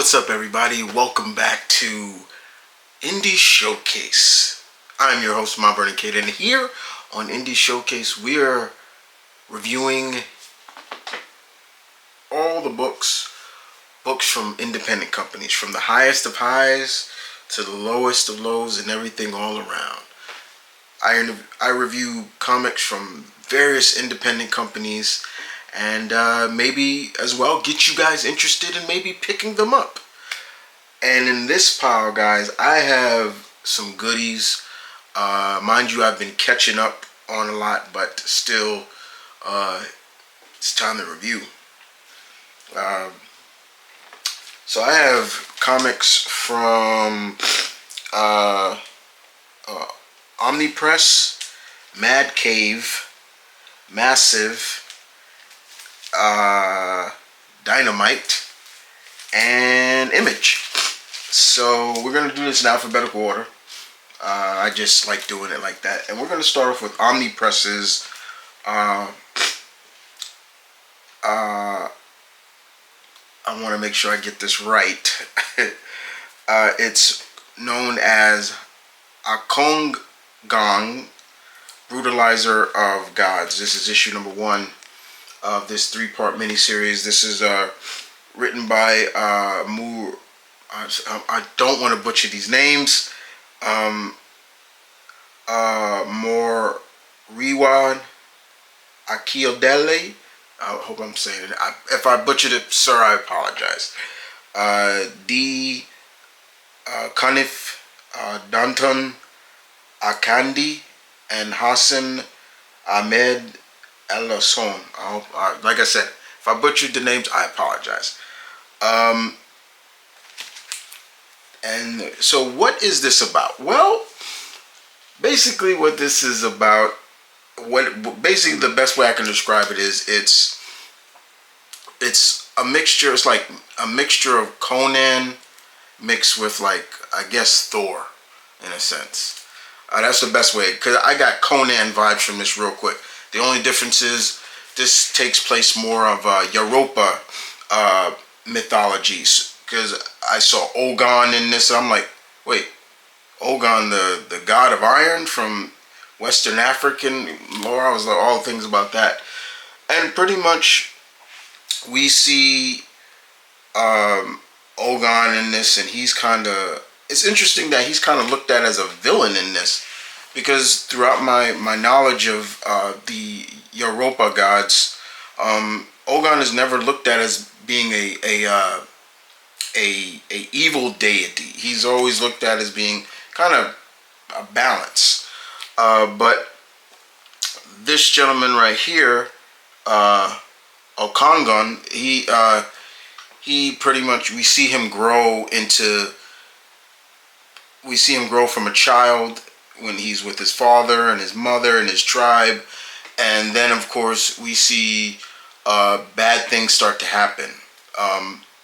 what's up everybody? Welcome back to Indie Showcase. I'm your host, M.V.K, and here on Indie Showcase we are reviewing all the books from independent companies, from the highest of highs to the lowest of lows and everything all around. I review comics from various independent companies and maybe as well get you guys interested in maybe picking them up. And in this pile, guys, I have some goodies. Mind you, I've been catching up on a lot, but still, it's time to review. So I have comics from Omnipress, Mad Cave, Massive, Dynamite, and Image. So we're going to do this in alphabetical order. I just like doing it like that. And we're going to start off with Omnipress's I want to make sure I get this right. It's known as Akogun, Brutalizer of Gods. This is issue number 1 of this 3-part miniseries. This is written by I don't want to butcher these names. More Riwan Akiodele. I hope I'm saying it. If I butchered it, sir, I apologize. D. Kanif Danton Akandi and Hassan Ahmed El-Son. I hope, like I said, if I butchered the names, I apologize. And so what is this about? Well, basically what this is about, basically the best way I can describe it is it's a mixture. It's like a mixture of Conan mixed with, like, I guess Thor in a sense. That's the best way, because I got Conan vibes from this real quick. The only difference is this takes place more of Europa mythologies, because I saw Akogun in this and I'm like, wait, Akogun, the god of iron from Western African lore? I was like, all things about that. And pretty much we see Akogun in this, and he's kind of, it's interesting that he's kind of looked at as a villain in this, because throughout my knowledge of the Europa gods, Akogun is never looked at as being a evil deity. He's always looked at as being kind of a balance. But this gentleman right here, Akogun, he pretty much, we see him grow from a child when he's with his father and his mother and his tribe, and then of course we see bad things start to happen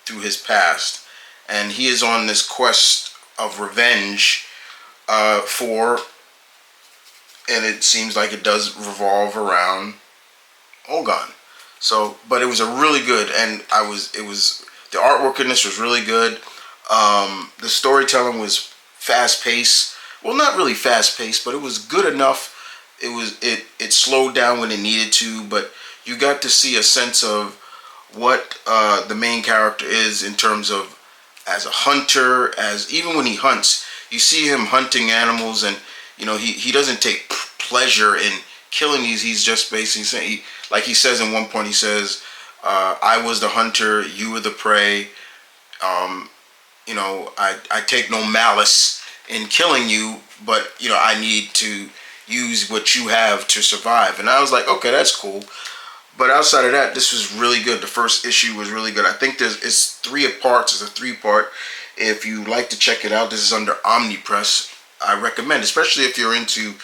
through his past, and he is on this quest of revenge and it seems like it does revolve around Akogun. So, but it was a really good, and the artwork in this was really good. The storytelling was fast paced. Well, not really fast paced, but it was good enough. It slowed down when it needed to, but you got to see a sense of what the main character is in terms of as a hunter. As even when he hunts, you see him hunting animals, and you know he doesn't take pleasure in killing these. He's just basically saying, like he says in one point, he says, I was the hunter, you were the prey. You know, I take no malice in killing you, but you know, I need to use what you have to survive. And I was like, okay, that's cool. But outside of that, this was really good. The first issue was really good. I think it's 3 parts. It's a 3-part. If you like to check it out, this is under Omnipress. I recommend, especially if you're into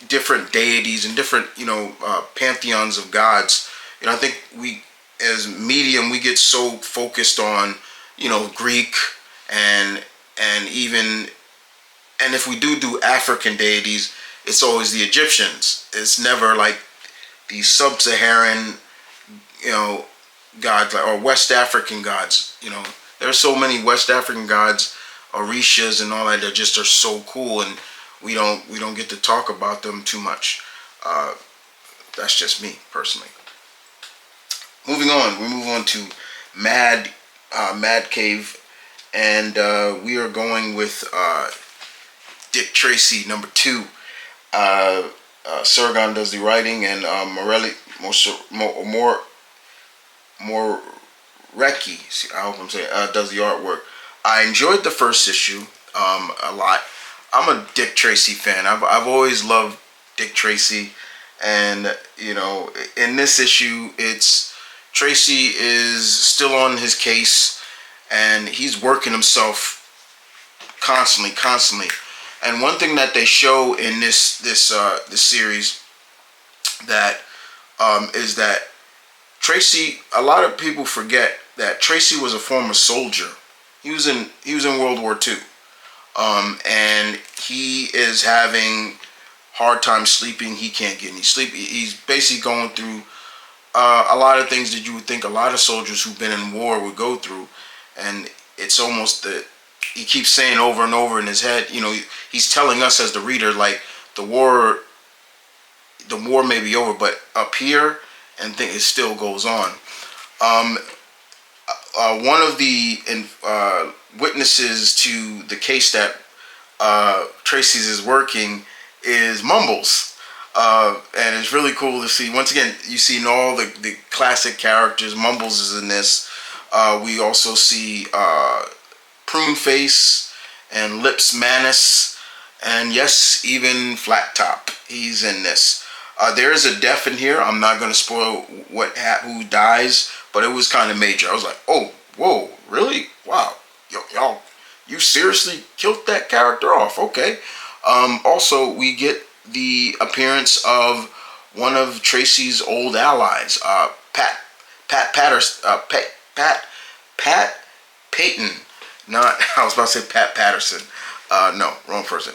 different deities and different, you know, pantheons of gods. You know, I think we, as medium, we get so focused on, you know, Greek and even, and if we do African deities, it's always the Egyptians. It's never like the sub-Saharan, you know, gods or West African gods. You know, There's so many West African gods, Orishas and all that, that just are so cool, and we don't get to talk about them too much. That's just me personally. Moving on, we move on to Mad Cave, and we are going with Dick Tracy #2. Sargon does the writing, and Morecki, I hope I'm saying, does the artwork. I enjoyed the first issue a lot. I'm a Dick Tracy fan. I've always loved Dick Tracy, and you know, in this issue, it's Tracy is still on his case, and he's working himself constantly. And one thing that they show in this series that is that Tracy. A lot of people forget that Tracy was a former soldier. He was in World War II, and he is having hard time sleeping. He can't get any sleep. He's basically going through a lot of things that you would think a lot of soldiers who've been in war would go through, and it's almost that he keeps saying over and over in his head. You know, he's telling us as the reader, like, the war may be over, but up here, and it still goes on. One of the witnesses to the case that Tracy's is working is Mumbles. And it's really cool to see. Once again, you see all the classic characters. Mumbles is in this. We also see Prune Face and Lips Manus, and yes, even Flat Top. He's in this. There is a death in here. I'm not going to spoil who dies, but it was kind of major. I was like, oh, whoa, really? Wow, y'all, you seriously killed that character off? Okay. Also, we get the appearance of one of Tracy's old allies, Pat Payton. Not, I was about to say Pat Patterson. No, wrong person.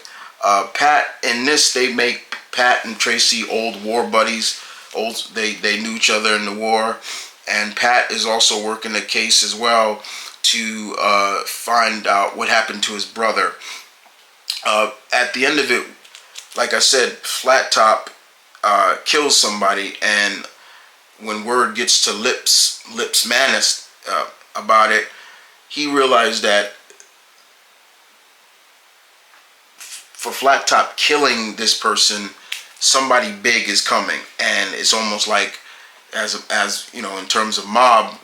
Pat, in this, they make Pat and Tracy old war buddies. They knew each other in the war, and Pat is also working the case as well to find out what happened to his brother. At the end of it, like I said, Flat Top kills somebody, and when word gets to Lips Manus about it, he realized that for Flat Top killing this person, somebody big is coming, and it's almost like, as you know, in terms of mob,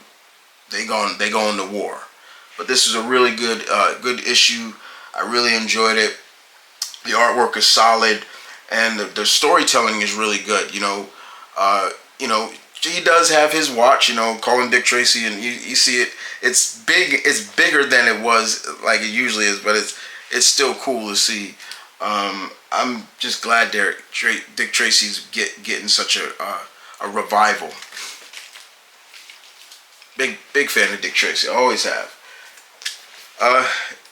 they go into war. But this is a really good issue. I really enjoyed it. The artwork is solid, and the storytelling is really good. You know, he does have his watch. You know, calling Dick Tracy, and you see it. It's big. It's bigger than it was, like it usually is, but it's still cool to see. I'm just glad Dick Tracy's getting such a revival. Big fan of Dick Tracy. I always have.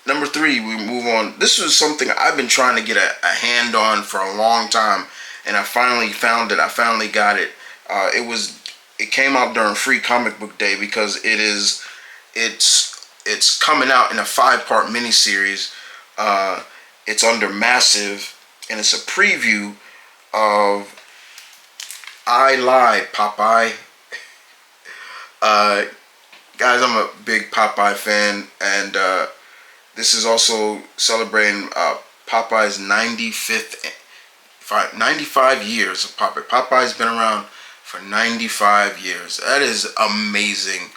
Number 3, we move on. This was something I've been trying to get a hand on for a long time, and I finally found it. I finally got it. It came out during Free Comic Book Day because it's coming out in a 5-part miniseries. It's under Massive, and it's a preview of Lie Popeye. Guys, I'm a big Popeye fan, and this is also celebrating Popeye's 95 years of Popeye. Popeye's been around for 95 years. That is amazing.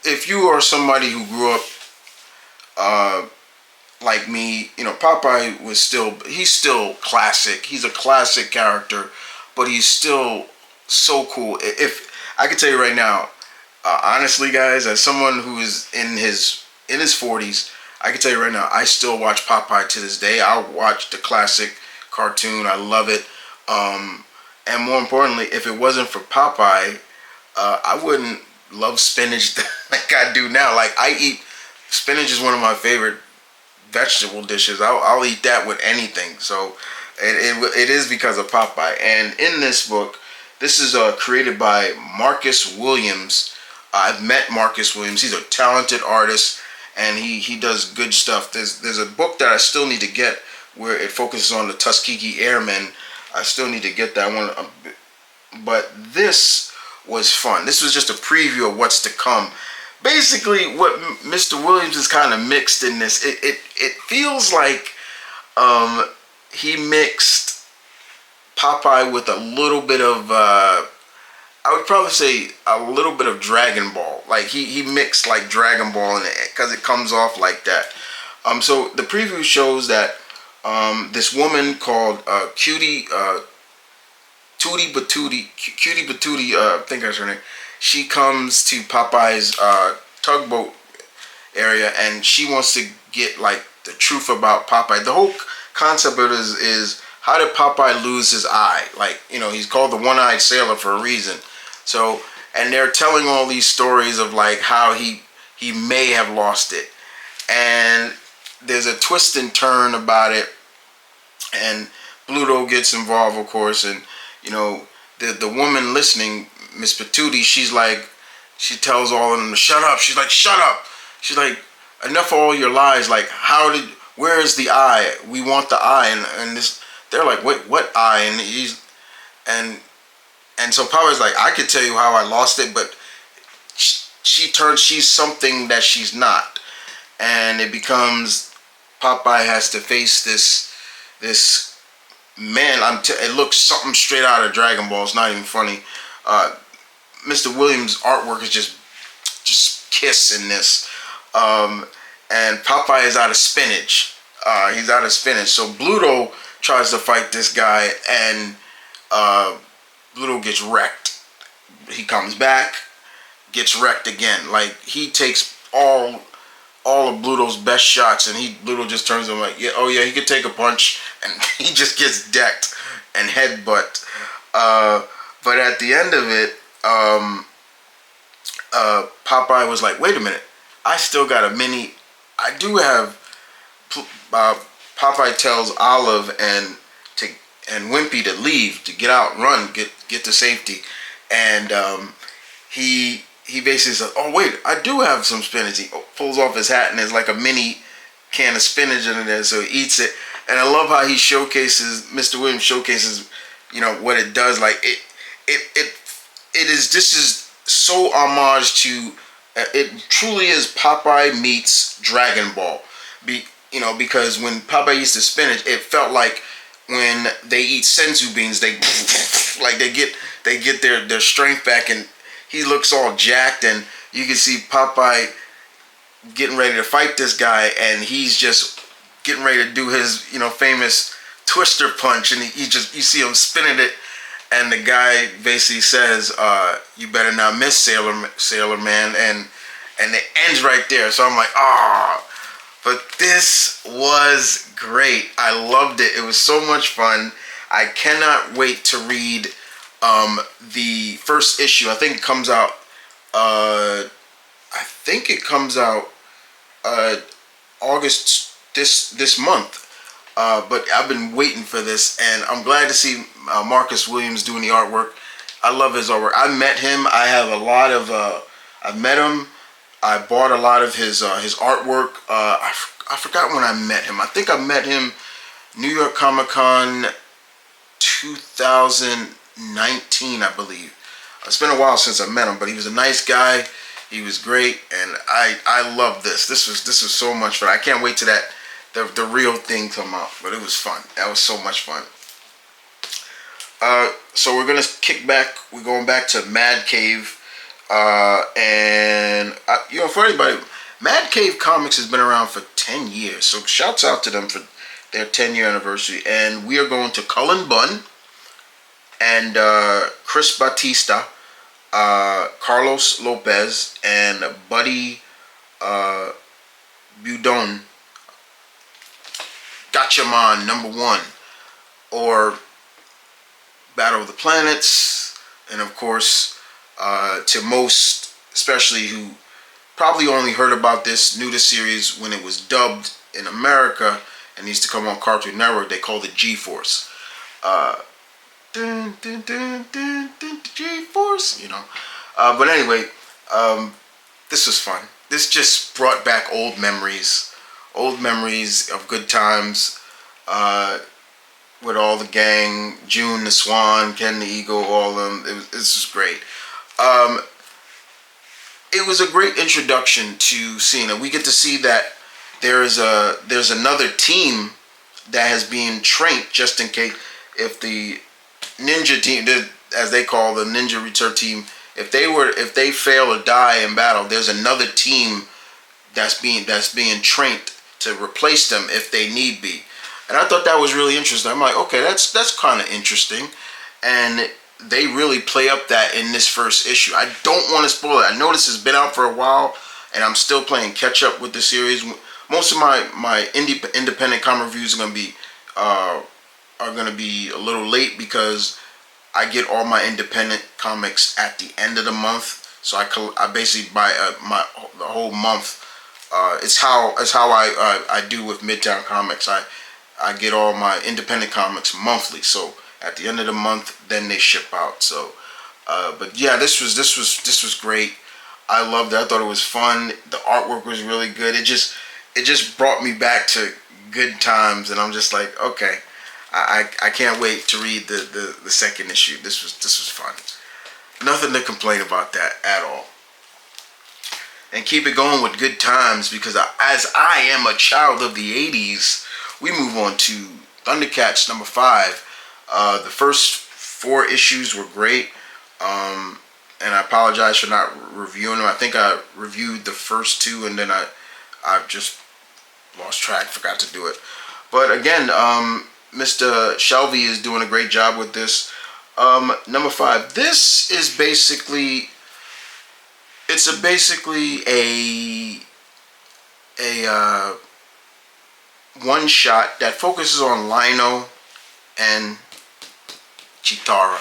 If you are somebody who grew up like me, you know, Popeye he's still classic. He's a classic character, but he's still so cool. If I can tell you right now, honestly, guys, as someone who is in his 40s, I can tell you right now, I still watch Popeye to this day. I watch the classic cartoon. I love it. And more importantly, if it wasn't for Popeye, I wouldn't love spinach like I do now. Like, spinach is one of my favorite vegetable dishes. I'll eat that with anything. So it is because of Popeye. And in this book, this is created by Marcus Williams. I've met Marcus Williams. He's a talented artist, and he does good stuff. There's a book that I still need to get where it focuses on the Tuskegee Airmen. I still need to get that one. But this was fun. This was just a preview of what's to come. Basically, what Mr. Williams is kind of mixed in this. It feels like he mixed Popeye with a little bit of I would probably say a little bit of Dragon Ball. Like he mixed like Dragon Ball in it because it comes off like that. So the preview shows that this woman called Cutie Batootie, I think that's her name. She comes to Popeye's tugboat area, and she wants to get like the truth about Popeye. The whole concept of it is how did Popeye lose his eye? Like, you know, he's called the one-eyed sailor for a reason. So, and they're telling all these stories of like how he may have lost it, and there's a twist and turn about it, and Bluto gets involved, of course, and you know the woman listening, Miss Patootie, she's like, she tells all of them to shut up. She's like, shut up. She's like, enough of all your lies. Like, where is the eye? We want the eye, and this. They're like, wait, what eye? And so Popeye's like, I could tell you how I lost it, but she's something that she's not, and it becomes Popeye has to face this man. It looks something straight out of Dragon Ball. It's not even funny. Mr. Williams' artwork is just kiss in this, and Popeye is out of spinach. He's out of spinach. So Bluto tries to fight this guy, and Bluto gets wrecked. He comes back, gets wrecked again. Like, he takes all of Bluto's best shots, and Bluto just turns him like, yeah, oh yeah, he could take a punch, and he just gets decked and headbutt. But at the end of it, Popeye was like, wait a minute, I still got a mini. I do have. Popeye tells Olive and Wimpy to leave, to get out, run, get to safety, and he basically says, oh wait, I do have some spinach. He pulls off his hat, and there's like a mini can of spinach in there, so he eats it. And I love how he showcases, Mr. Williams showcases, you know, what it does. Like this is so homage to, it truly is Popeye meets Dragon Ball. Because when Popeye eats the spinach, it felt like when they eat senzu beans, they get their strength back, and he looks all jacked, and you can see Popeye getting ready to fight this guy, and he's just getting ready to do his famous twister punch, and you see him spinning it, and the guy basically says, "You better not miss, Sailor Man," and it ends right there. So I'm like, ah. But this was great. I loved it. It was so much fun. I cannot wait to read the first issue. I think it comes out. August this month. But I've been waiting for this, and I'm glad to see Marcus Williams doing the artwork. I love his artwork. I met him. I have a lot of. I've met him. I bought a lot of his artwork. I forgot when I met him. I think I met him New York Comic Con 2019, I believe. It's been a while since I met him, but he was a nice guy. He was great, and I love this. This was so much fun. I can't wait till the real thing come out. But it was fun. That was so much fun. So we're gonna kick back. We're going back to Mad Cave. For anybody, Mad Cave Comics has been around for 10 years, so shouts out to them for their 10-year anniversary. And we are going to Cullen Bunn and Chris Batista, Carlos Lopez, and Buddy Budon, Gatchman #1, or Battle of the Planets, and of course, to most, especially who probably only heard about this, knew the series when it was dubbed in America and used to come on Cartoon Network. They called it G-Force. G-Force, But anyway, This was fun. This just brought back old memories of good times with all the gang, June the Swan, Ken the Eagle, all of them. This was great. Um, it was a great introduction to Cena. We get to see that there's another team that has been trained just in case if the ninja team, as they call the Ninja Reserve team, if they fail or die in battle, there's another team that's being trained to replace them if they need be. And I thought that was really interesting. I'm like, okay, that's kind of interesting, and they really play up that in this first issue. I don't want to spoil it. I know this has been out for a while, and I'm still playing catch up with the series. Most of my independent comic reviews are gonna be a little late because I get all my independent comics at the end of the month. So I basically buy the whole month. It's how I do with Midtown Comics. I get all my independent comics monthly. So at the end of the month, then they ship out. So, but yeah, this was great. I loved it. I thought it was fun. The artwork was really good. It just brought me back to good times, and I'm just like, okay, I can't wait to read the second issue. This was fun. Nothing to complain about that at all. And keep it going with good times because as I am a child of the 80s, we move on to Thundercats number 5. The first 4 issues were great. And I apologize for not reviewing them. I think I reviewed the first 2 and then I just lost track, forgot to do it. But again, Mr. Shelby is doing a great job with this. Number 5. This is basically a one shot that focuses on Lino and Chitara.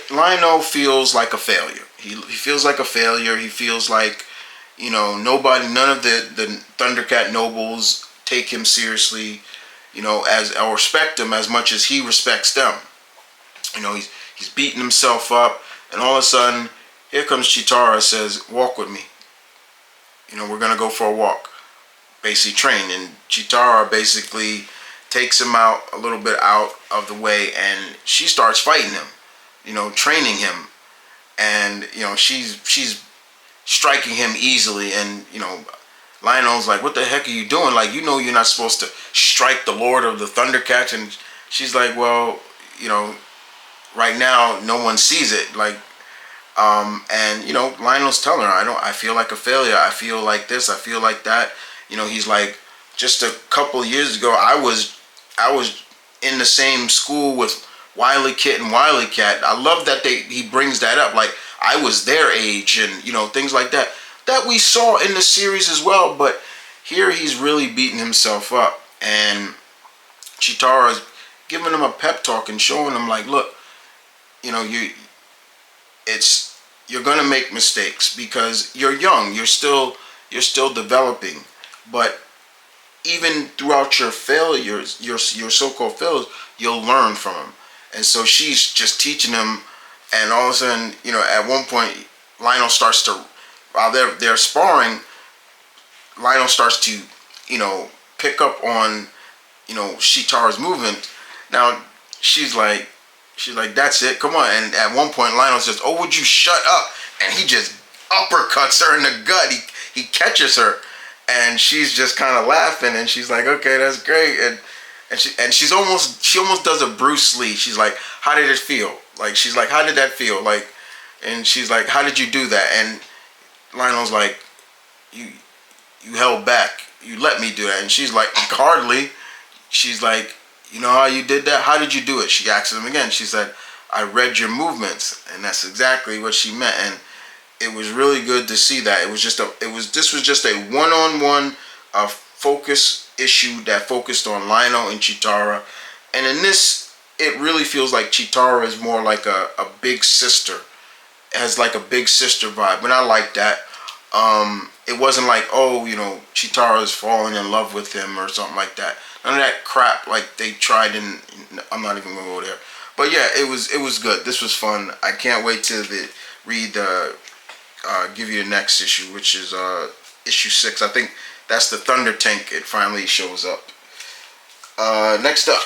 Lino feels like a failure. He feels like a failure. He feels like, none of the Thundercat nobles take him seriously, or respect him as much as he respects them. He's beating himself up, and all of a sudden, here comes Chitara, says, walk with me. We're going to go for a walk. Basically train. And Chitara basically takes him out a little bit out of the way, and she starts fighting him, training him. And, she's striking him easily. And, Lionel's like, what the heck are you doing? Like, you're not supposed to strike the Lord of the Thundercats. And she's like, well, right now, no one sees it. Like, and Lionel's telling her, I feel like a failure. I feel like this. I feel like that. He's like, just a couple of years ago, I was in the same school with Wily Kit and Wily Cat. I love that he brings that up. Like, I was their age and things like that we saw in the series as well. But here he's really beating himself up, and Chitara's giving him a pep talk and showing him like, look, you're gonna make mistakes because you're young. You're still developing. But even throughout your failures, your so-called failures, you'll learn from them. And so she's just teaching him. And all of a sudden, at one point, Lionel starts to, while they're sparring, Lionel starts to, pick up on, Chitara's movement. Now she's like, that's it, come on. And at one point, Lionel says, oh, would you shut up? And he just uppercuts her in the gut. He catches her, and she's just kind of laughing, and she's like, okay, that's great. And she almost does a Bruce Lee. She's like, how did it feel? Like, she's like, how did that feel? Like, and she's like, how did you do that? And Lionel's like, you held back. You let me do that. And she's like, hardly. She's like, you know how you did that? How did you do it? She asks him again. She said, I read your movements. And that's exactly what she meant. And it was really good to see that. This was just a one-on-one focus issue that focused on Lionel and Chitara. And in this, it really feels like Chitara is more like a big sister. It has like a big sister vibe. And I like that. It wasn't like, oh, Chitara's falling in love with him or something like that. None of that crap like they tried in. I'm not even gonna go there. But yeah, it was good. This was fun. I can't wait to read the give you the next issue, which is issue 6. I think that's the Thunder Tank. It finally shows up. Next up,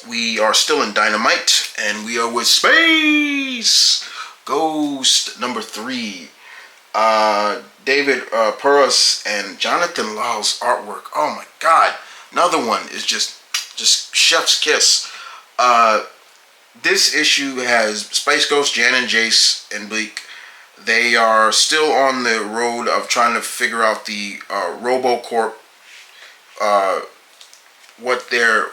we are still in Dynamite, and we are with Space Ghost number 3. David Puros and Jonathan Lyle's artwork. Oh my God, another one is just chef's kiss. This issue has Space Ghost, Jan and Jace, and Bleak. They are still on the road of trying to figure out the RoboCorp, what their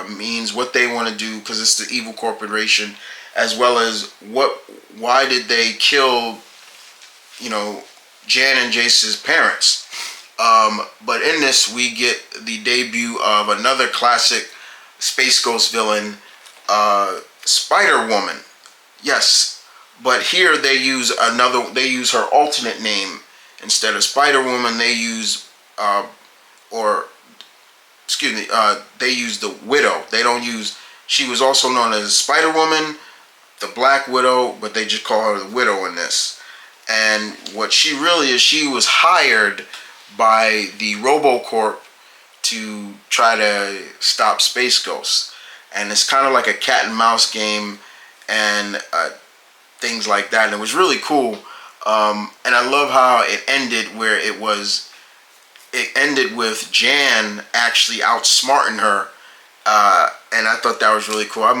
means, what they want to do, because it's the evil corporation, as well as why did they kill, Jan and Jace's parents. But in this, we get the debut of another classic Space Ghost villain, Spider-Woman. Yes, but here they use her alternate name. Instead of Spider-Woman, they use they use the Widow. They don't use. She was also known as Spider-Woman, the Black Widow, but they just call her the Widow in this. And what she really is, she was hired by the RoboCorp to try to stop Space Ghost. And it's kind of like a cat and mouse game and things like that. And it was really cool. And I love how it ended, where it ended with Jan actually outsmarting her. And I thought that was really cool. I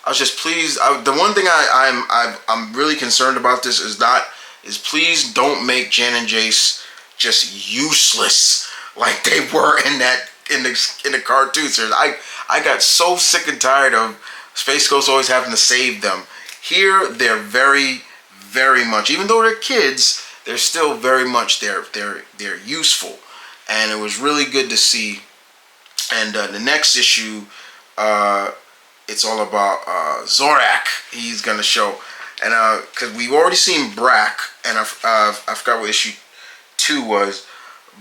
was just pleased. The one thing I'm really concerned about this is please don't make Jan and Jace just useless like they were in the cartoon series. I got so sick and tired of Space Ghost always having to save them. Here they're very, very much, even though they're kids, they're still very much they're useful, and it was really good to see. And the next issue, it's all about Zorak. He's gonna show, and because we've already seen Brack, and I forgot what issue 2 was,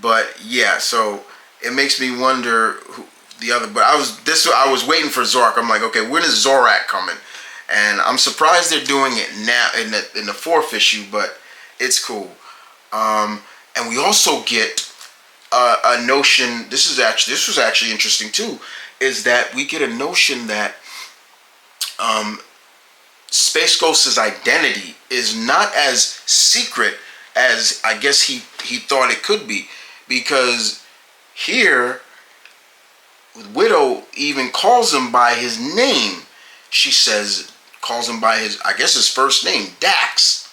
but yeah, so it makes me wonder who the other. But I was waiting for Zorak. I'm like, okay, when is Zorak coming? And I'm surprised they're doing it now in the 4th issue, but it's cool. And we also get a notion. This was actually interesting too. Is that we get a notion that Space Ghost's identity is not as secret as I guess he thought it could be, because here Widow even calls him by his name. She calls him by his first name, Dax,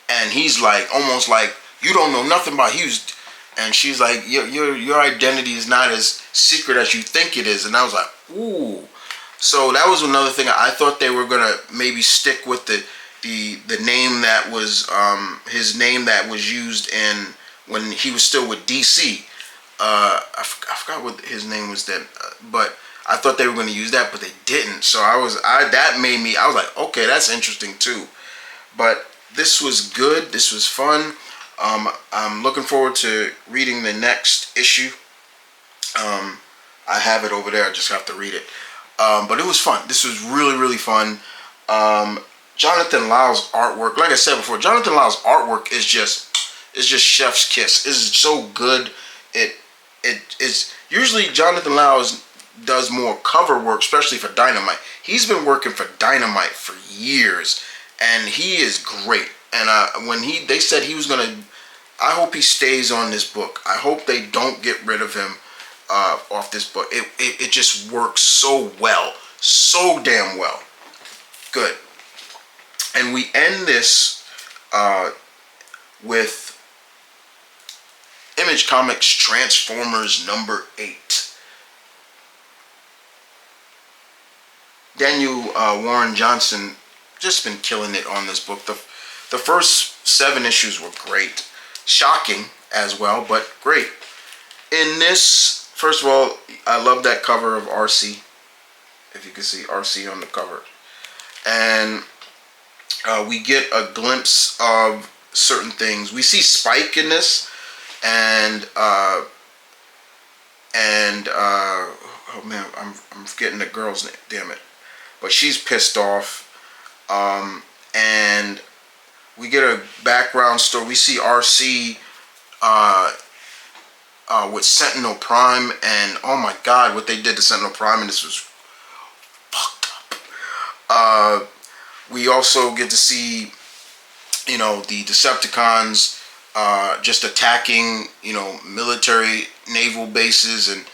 and he's like, almost like, you don't know nothing about Hughes. And she's like, your identity is not as secret as you think it is. And I was like, ooh. So that was another thing. I thought they were gonna maybe stick with the name that was his name that was used in when he was still with DC. I forgot what his name was then, but I thought they were going to use that, but they didn't. So that made me. I was like, okay, that's interesting too. But this was good. This was fun. I'm looking forward to reading the next issue. I have it over there. I just have to read it. But it was fun. This was really, really fun. Jonathan Lyle's artwork, like I said before, Jonathan Lyle's artwork is just chef's kiss. It's so good. It is usually Jonathan Lyle does more cover work, especially for Dynamite. He's been working for Dynamite for years, and he is great. And when they said he was gonna, I hope he stays on this book. I hope they don't get rid of him off this book. It just works so well, so damn well. Good. And we end this with Image Comics Transformers number 8. Daniel Warren Johnson just been killing it on this book. The first 7 issues were great. Shocking as well, but great. In this, first of all, I love that cover of RC. If you can see RC on the cover. And we get a glimpse of certain things. We see Spike in this, and oh man, I'm forgetting the girl's name. Damn it! But she's pissed off, and we get a background story. We see RC with Sentinel Prime, and oh my God, what they did to Sentinel Prime, and this was fucked up. We also get to see, you know, the Decepticons just attacking, you know, military naval bases and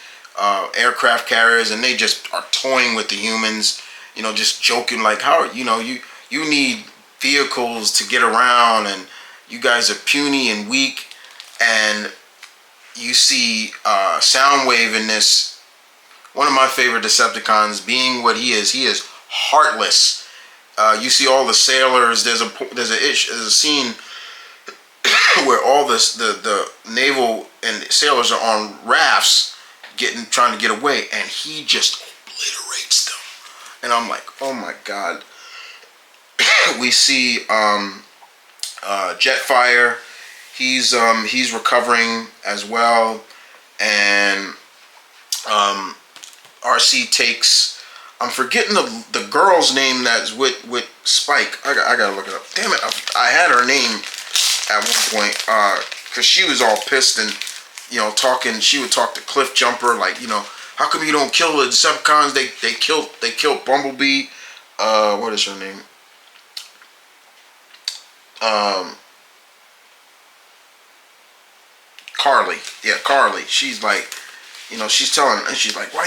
aircraft carriers, and they just are toying with the humans, you know, just joking like, how, you know, you need vehicles to get around, and you guys are puny and weak. And you see Soundwave in this, one of my favorite Decepticons, being what he is heartless. You see all the sailors. There's a scene where all the naval and sailors are on rafts trying to get away, and he just obliterates them. And I'm like, oh my God. We see Jetfire. He's recovering as well, and RC takes, I'm forgetting the girl's name that's with Spike. I gotta look it up. Damn it! I had her name at one point because she was all pissed and, you know, talking. She would talk to Cliff Jumper like, you know, how come you don't kill the Decepticons? They killed Bumblebee. What is her name? Carly. Yeah, Carly. She's like, you know, she's telling, and she's like, why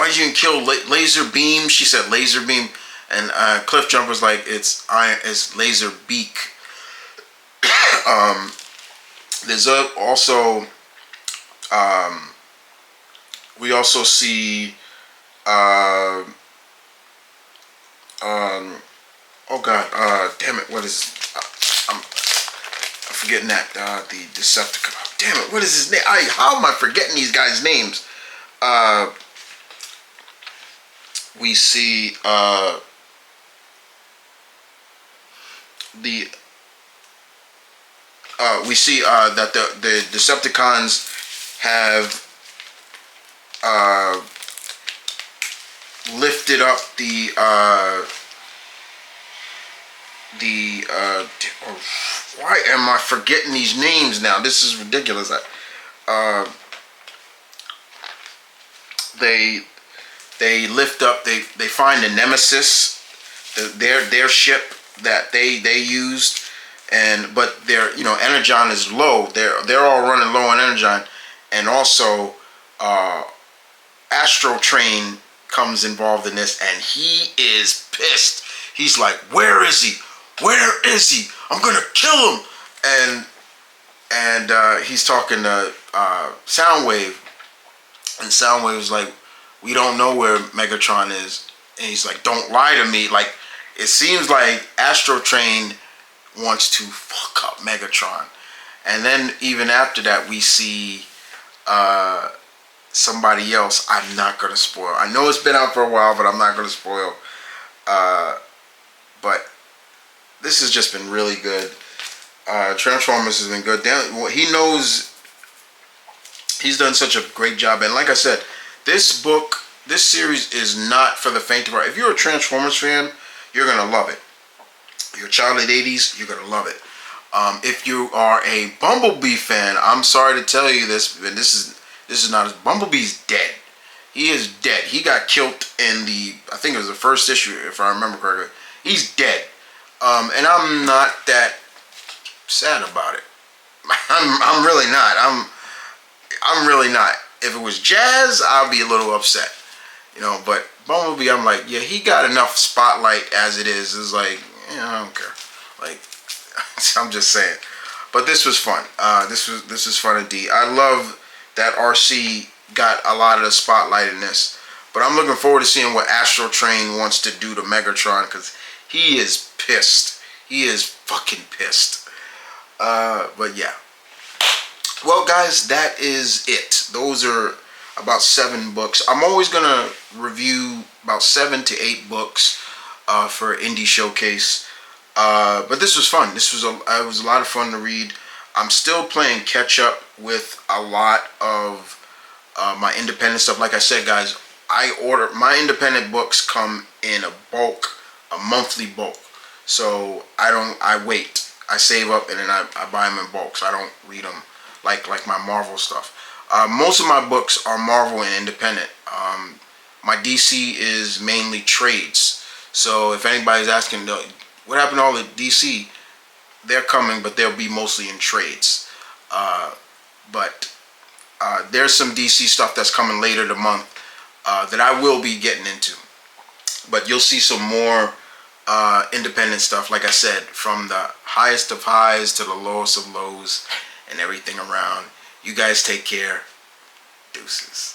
did you kill Laser Beam? She said Laser Beam, and Cliff Jumper's like, it's Laser Beak. There's also we also see oh God, damn it, what is I'm forgetting that the Decepticon. Damn it, what is his name? How am I forgetting these guys' names? We see that the Decepticons have lifted up why am I forgetting these names now? This is ridiculous. They lift up. They find the Nemesis, their ship that they used, but their, you know, energon is low. They're all running low on energon, and also Astro Train comes involved in this, and he is pissed. He's like, where is he? Where is he? I'm gonna kill him. And he's talking to Soundwave, and Soundwave is like, we don't know where Megatron is. And he's like, don't lie to me. Like, it seems like Astro Train wants to fuck up Megatron. And then even after that, we see somebody else. I'm not gonna spoil. I know it's been out for a while, but I'm not gonna spoil. But this has just been really good. Transformers has been good. He knows, he's done such a great job. And like I said, this series is not for the faint of heart. If you're a Transformers fan, you're gonna love it. If you're a child of the 80s, you're gonna love it. If you are a Bumblebee fan, I'm sorry to tell you this, but this is not. Bumblebee's dead. He is dead. He got killed in I think it was the first issue, if I remember correctly. He's dead. And I'm not that sad about it. I'm really not. I'm really not. If it was Jazz, I'll be a little upset, you know. But Bumblebee, I'm like, yeah, he got enough spotlight as it is. It's like, yeah, I don't care. Like, I'm just saying. But this was fun. This was fun indeed. I love that RC got a lot of the spotlight in this. But I'm looking forward to seeing what Astro Train wants to do to Megatron, because he is pissed. He is fucking pissed. But yeah. Well, guys, that is it. Those are about 7 books. I'm always going to review about 7 to 8 books for Indie Showcase. But this was fun. It was a lot of fun to read. I'm still playing catch up with a lot of my independent stuff. Like I said, guys, my independent books come in a monthly bulk. So I wait. I save up and then I buy them in bulk, so I don't read them like my Marvel stuff. Most of my books are Marvel and independent. My DC is mainly trades. So if anybody's asking, what happened to all the DC? They're coming, but they'll be mostly in trades. But there's some DC stuff that's coming later the month that I will be getting into. But you'll see some more independent stuff, like I said, from the highest of highs to the lowest of lows and everything around. You guys take care. Deuces.